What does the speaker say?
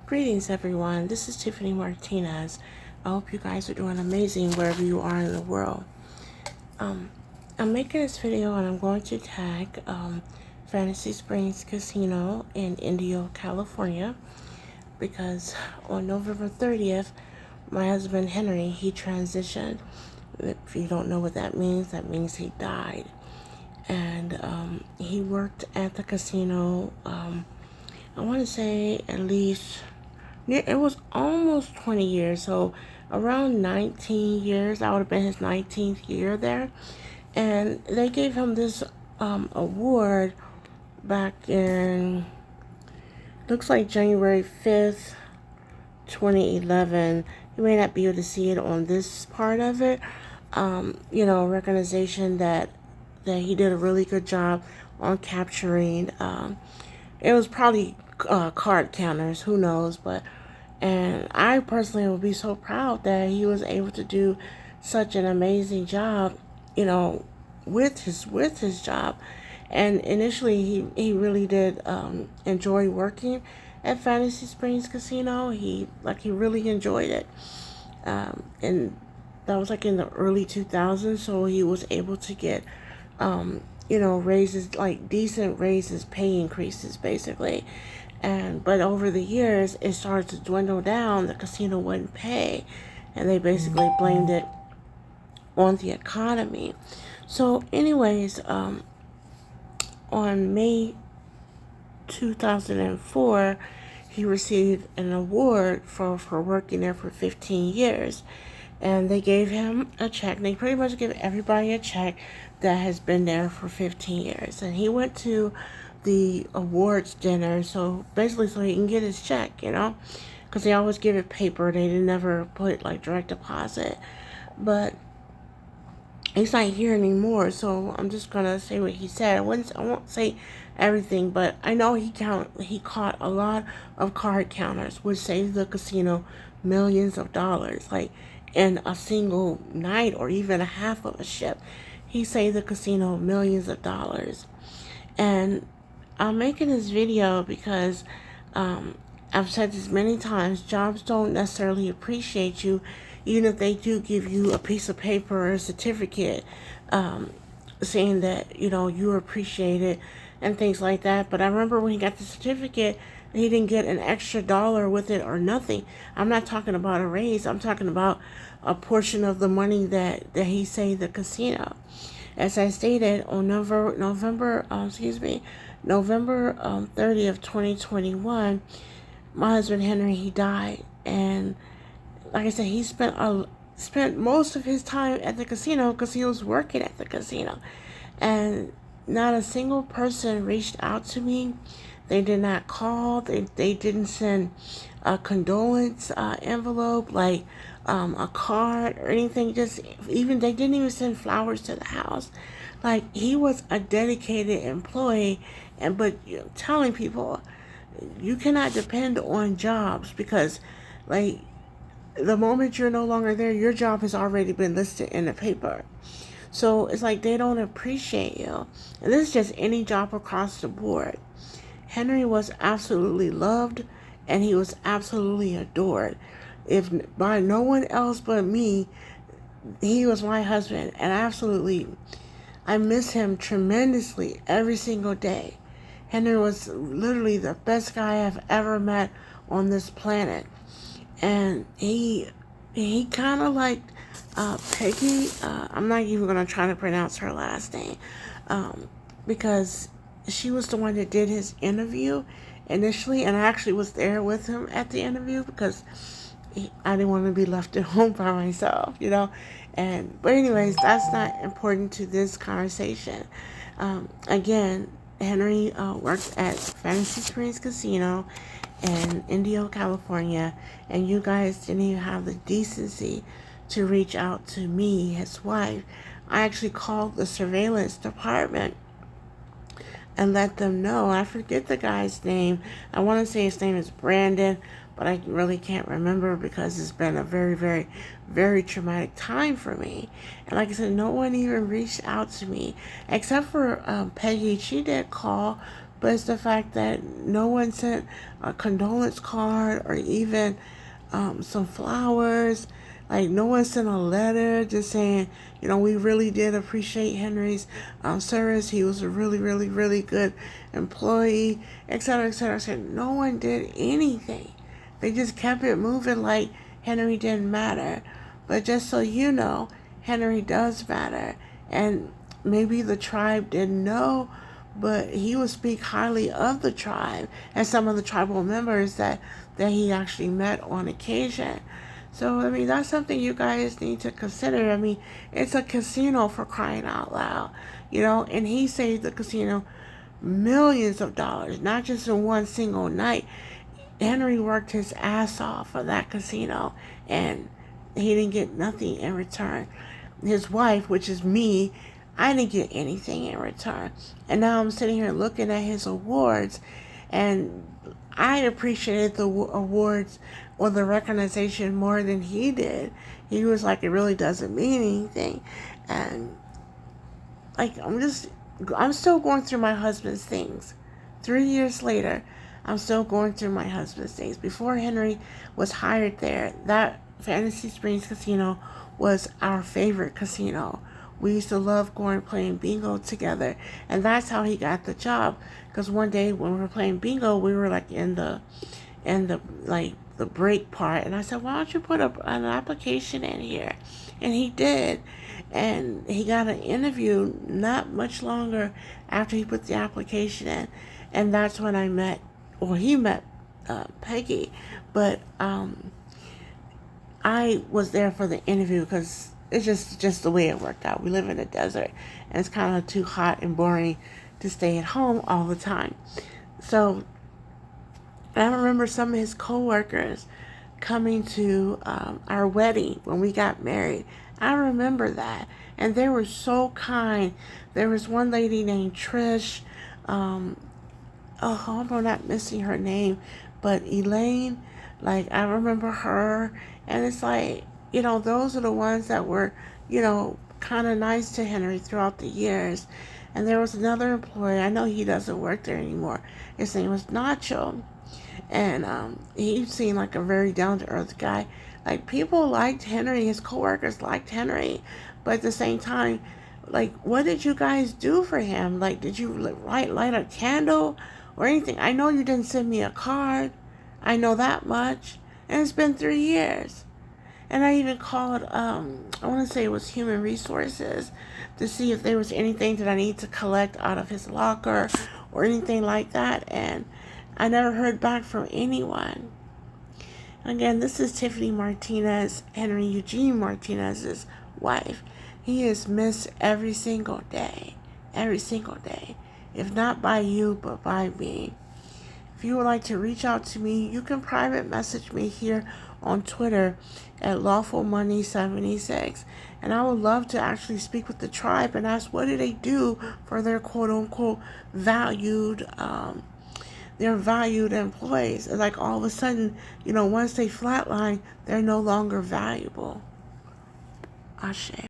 Greetings, everyone. This is Tiffany Martinez. I hope you guys are doing amazing wherever you are in the world. I'm making this video and I'm going to tag Fantasy Springs Casino in Indio, California, because on November 30th, my husband Henry, he transitioned. If you don't know what that means he died. And he worked at the casino, I want to say at least, it was almost 20 years, so around 19 years. That would have been his 19th year there. And they gave him this award back in, looks like January 5th, 2011. You may not be able to see it on this part of it. Recognition that he did a really good job on capturing. It was probably card counters, who knows, and I personally would be so proud that he was able to do such an amazing job, with his job. And initially, he really did enjoy working at Fantasy Springs Casino. He really enjoyed it, and that was in the early 2000s. So he was able to get raises, decent raises, pay increases, basically. But over the years, it started to dwindle down. The casino wouldn't pay, and they basically blamed it on the economy. So, anyways, on May 2004, he received an award for working there for 15 years. And they gave him a check. They pretty much give everybody a check that has been there for 15 years. And he went to the awards dinner, so basically so he can get his check, because they always give it paper. They never put direct deposit. But he's not here anymore, so I'm just gonna say what he said. I won't say everything, but I know he caught a lot of card counters, which saved the casino millions of dollars, in a single night or even a half of a shift. He saved the casino millions of dollars. And I'm making this video because I've said this many times, jobs don't necessarily appreciate you, even if they do give you a piece of paper or a certificate saying that, you're appreciated and things like that. But I remember when he got the certificate, he didn't get an extra dollar with it or nothing. I'm not talking about a raise. I'm talking about a portion of the money that he saved the casino. As I stated, on November 30th, 2021, my husband Henry, he died. And like I said, he spent most of his time at the casino because he was working at the casino. And not a single person reached out to me. They did not call. They didn't send a condolence envelope, a card or anything. They didn't even send flowers to the house. He was a dedicated employee, but telling people you cannot depend on jobs because, the moment you're no longer there, your job has already been listed in the paper. So it's they don't appreciate you. And this is just any job across the board. Henry was absolutely loved and he was absolutely adored. If by no one else but me, he was my husband. And I miss him tremendously every single day. Henry was literally the best guy I've ever met on this planet. And he kind of liked Peggy. I'm not even going to try to pronounce her last name because she was the one that did his interview initially, and I actually was there with him at the interview because I didn't want to be left at home by myself, But anyways, that's not important to this conversation. Again, Henry worked at Fantasy Springs Casino in Indio, California, and you guys didn't even have the decency to reach out to me, his wife. I actually called the surveillance department and let them know. I forget the guy's name. I want to say his name is Brandon, but I really can't remember because it's been a very, very, very traumatic time for me. And like I said, no one even reached out to me except for Peggy. She did call but it's the fact that no one sent a condolence card or even some flowers. Like, no one sent a letter just saying, we really did appreciate Henry's service. He was a really, really, really good employee, etc., etc., etc. No one did anything. They just kept it moving like Henry didn't matter. But just so you know, Henry does matter. And maybe the tribe didn't know, but he would speak highly of the tribe and some of the tribal members that he actually met on occasion. So, I mean, that's something you guys need to consider. I mean, it's a casino, for crying out loud, and he saved the casino millions of dollars, not just in one single night. Henry worked his ass off for that casino, and he didn't get nothing in return. His wife, which is me, I didn't get anything in return. And now I'm sitting here looking at his awards, and I appreciated the awards or the recognition more than he did. He was like, it really doesn't mean anything. And like, I'm still going through my husband's things. 3 years later, I'm still going through my husband's things. Before Henry was hired there, that Fantasy Springs Casino was our favorite casino. We used to love going playing bingo together, and that's how he got the job. Because one day when we were playing bingo, we were like in the the break part, and I said, why don't you put an application in here? And he did, and he got an interview not much longer after he put the application in, and that's when he met Peggy. But I was there for the interview because it's just the way it worked out. We live in the desert, and it's kind of too hot and boring to stay at home all the time. So I remember some of his coworkers coming to our wedding when we got married. I remember that, and they were so kind. There was one lady named Trish. I hope I'm not missing her name, but Elaine. Like, I remember her, and it's like, those are the ones that were, kind of nice to Henry throughout the years. And there was another employee. I know he doesn't work there anymore. His name was Nacho. And he seemed like a very down-to-earth guy. Like, people liked Henry. His coworkers liked Henry. But at the same time, like, what did you guys do for him? Like, did you light a candle or anything? I know you didn't send me a card. I know that much. And it's been 3 years. And I even called, I want to say it was Human Resources, to see if there was anything that I need to collect out of his locker or anything like that. And I never heard back from anyone. Again, this is Tiffany Martinez, Henry Eugene Martinez's wife. He is missed every single day. Every single day. If not by you, but by me. If you would like to reach out to me, you can private message me here on Twitter at LawfulMoney76. And I would love to actually speak with the tribe and ask, what do they do for their quote-unquote valued their valued employees. And like, all of a sudden, once they flatline, they're no longer valuable. Ashe.